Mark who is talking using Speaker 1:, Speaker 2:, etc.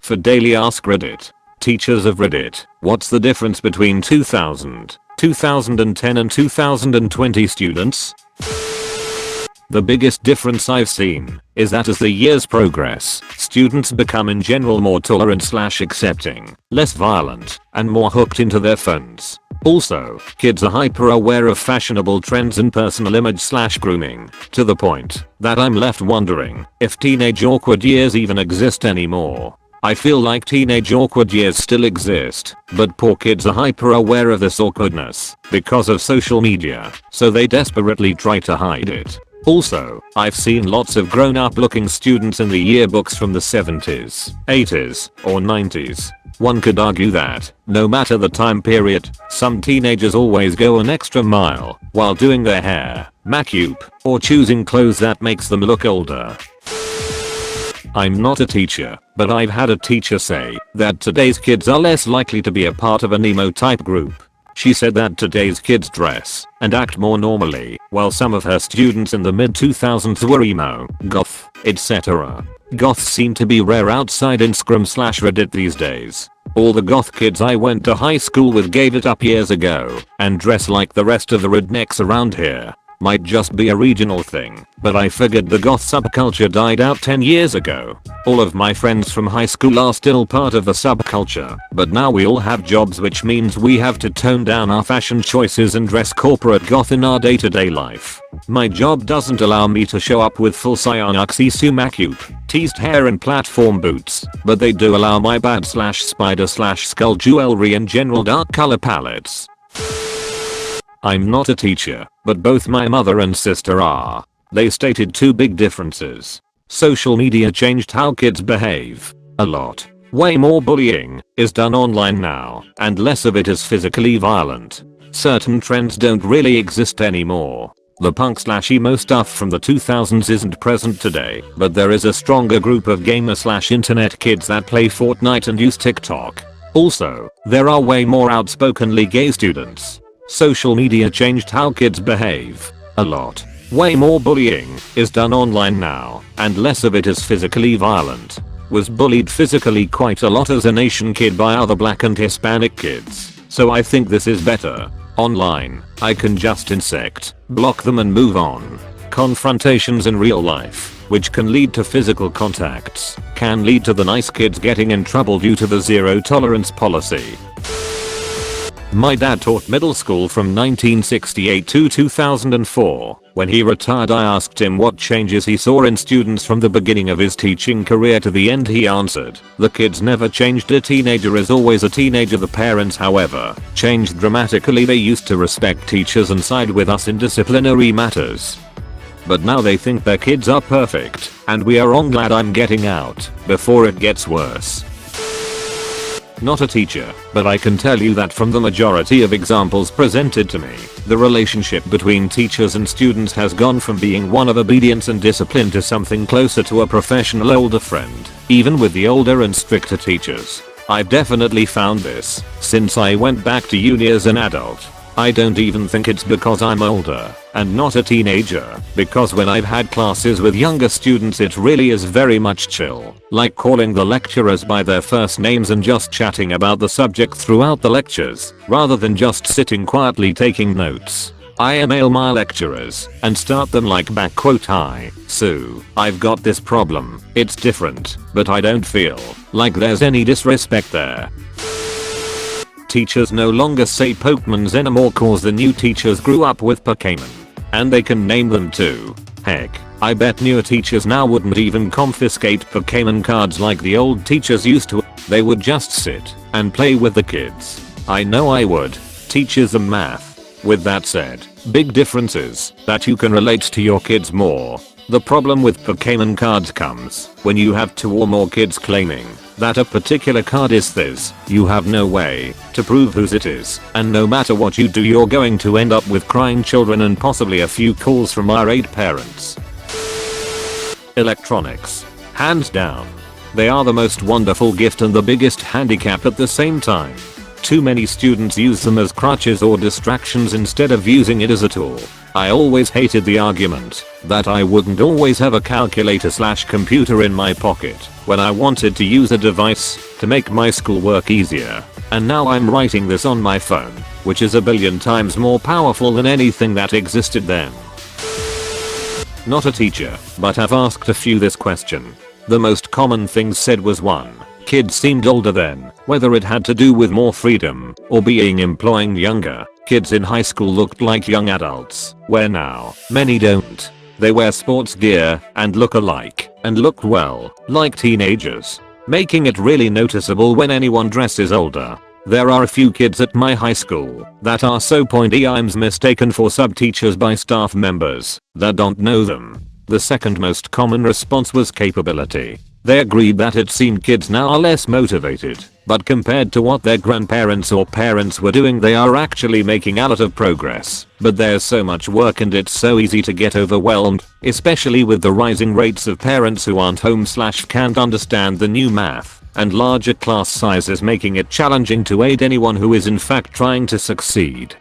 Speaker 1: For Daily Ask Reddit. Teachers of Reddit, what's the difference between 2000, 2010 and 2020 students? The biggest difference I've seen is that as the years progress, students become in general more tolerant/accepting, less violent, and more hooked into their phones. Also, kids are hyper aware of fashionable trends and personal image/grooming, to the point that I'm left wondering if teenage awkward years even exist anymore. I feel like teenage awkward years still exist, but poor kids are hyper aware of this awkwardness because of social media, so they desperately try to hide it. Also, I've seen lots of grown-up looking students in the yearbooks from the 70s, 80s, or 90s. One could argue that, no matter the time period, some teenagers always go an extra mile while doing their hair, makeup, or choosing clothes that makes them look older. I'm not a teacher, but I've had a teacher say that today's kids are less likely to be a part of an emo type group. She said that today's kids dress and act more normally, while some of her students in the mid-2000s were emo, goth, etc. Goths seem to be rare outside Instagram/Reddit these days. All the goth kids I went to high school with gave it up years ago and dress like the rest of the rednecks around here. Might just be a regional thing, but I figured the goth subculture died out 10 years ago. All of my friends from high school are still part of the subculture, but now we all have jobs, which means we have to tone down our fashion choices and dress corporate goth in our day-to-day life. My job doesn't allow me to show up with full Sayanaxisu makeup, teased hair and platform boots, but they do allow my bat/spider/skull jewelry and general dark color palettes. I'm not a teacher, but both my mother and sister are. They stated two big differences. Social media changed how kids behave. A lot. Way more bullying is done online now, and less of it is physically violent. Certain trends don't really exist anymore. The punk/emo stuff from the 2000s isn't present today, but there is a stronger group of gamer/internet kids that play Fortnite and use TikTok. Also, there are way more outspokenly gay students. Social media changed how kids behave. A lot. Way more bullying is done online now, and less of it is physically violent. Was bullied physically quite a lot as an Asian kid by other black and Hispanic kids, so I think this is better. Online, I can just insect, block them and move on. Confrontations in real life, which can lead to physical contacts, can lead to the nice kids getting in trouble due to the zero tolerance policy. My dad taught middle school from 1968 to 2004. When he retired, I asked him what changes he saw in students from the beginning of his teaching career to the end. He answered, "The kids never changed. A teenager is always a teenager. The parents, however, changed dramatically. They used to respect teachers and side with us in disciplinary matters. But now they think their kids are perfect, and we are all glad I'm getting out before it gets worse." Not a teacher, but I can tell you that from the majority of examples presented to me, the relationship between teachers and students has gone from being one of obedience and discipline to something closer to a professional older friend, even with the older and stricter teachers. I've definitely found this since I went back to uni as an adult. I don't even think it's because I'm older and not a teenager, because when I've had classes with younger students it really is very much chill, like calling the lecturers by their first names and just chatting about the subject throughout the lectures, rather than just sitting quietly taking notes. I email my lecturers and start them like "Hi, Sue, I've got this problem, it's different, but I don't feel like there's any disrespect there." Teachers no longer say Pokemons anymore cause the new teachers grew up with Pokemon. And they can name them too. Heck, I bet newer teachers now wouldn't even confiscate Pokemon cards like the old teachers used to. They would just sit and play with the kids. I know I would. Teachers and math. With that said, big difference is that you can relate to your kids more. The problem with Pokemon cards comes when you have 2 or more kids claiming that a particular card is theirs. You have no way to prove whose it is, and no matter what you do you're going to end up with crying children and possibly a few calls from irate parents. Electronics. Hands down. They are the most wonderful gift and the biggest handicap at the same time. too many students use them as crutches or distractions instead of using it as a tool. I always hated the argument that I wouldn't always have a calculator/computer in my pocket when I wanted to use a device to make my schoolwork easier. And now I'm writing this on my phone, which is a billion times more powerful than anything that existed then. Not a teacher, but I've asked a few this question. The most common thing said was 1. Kids seemed older then, whether it had to do with more freedom or being employing younger. Kids in high school looked like young adults, where now, many don't. They wear sports gear and look alike, and look well, like teenagers, making it really noticeable when anyone dresses older. There are a few kids at my high school that are so pointy I'm mistaken for sub-teachers by staff members that don't know them. The second most common response was capability. They agreed that it seemed kids now are less motivated, but compared to what their grandparents or parents were doing they are actually making a lot of progress. But there's so much work and it's so easy to get overwhelmed, especially with the rising rates of parents who aren't home/can't understand the new math, and larger class sizes making it challenging to aid anyone who is in fact trying to succeed.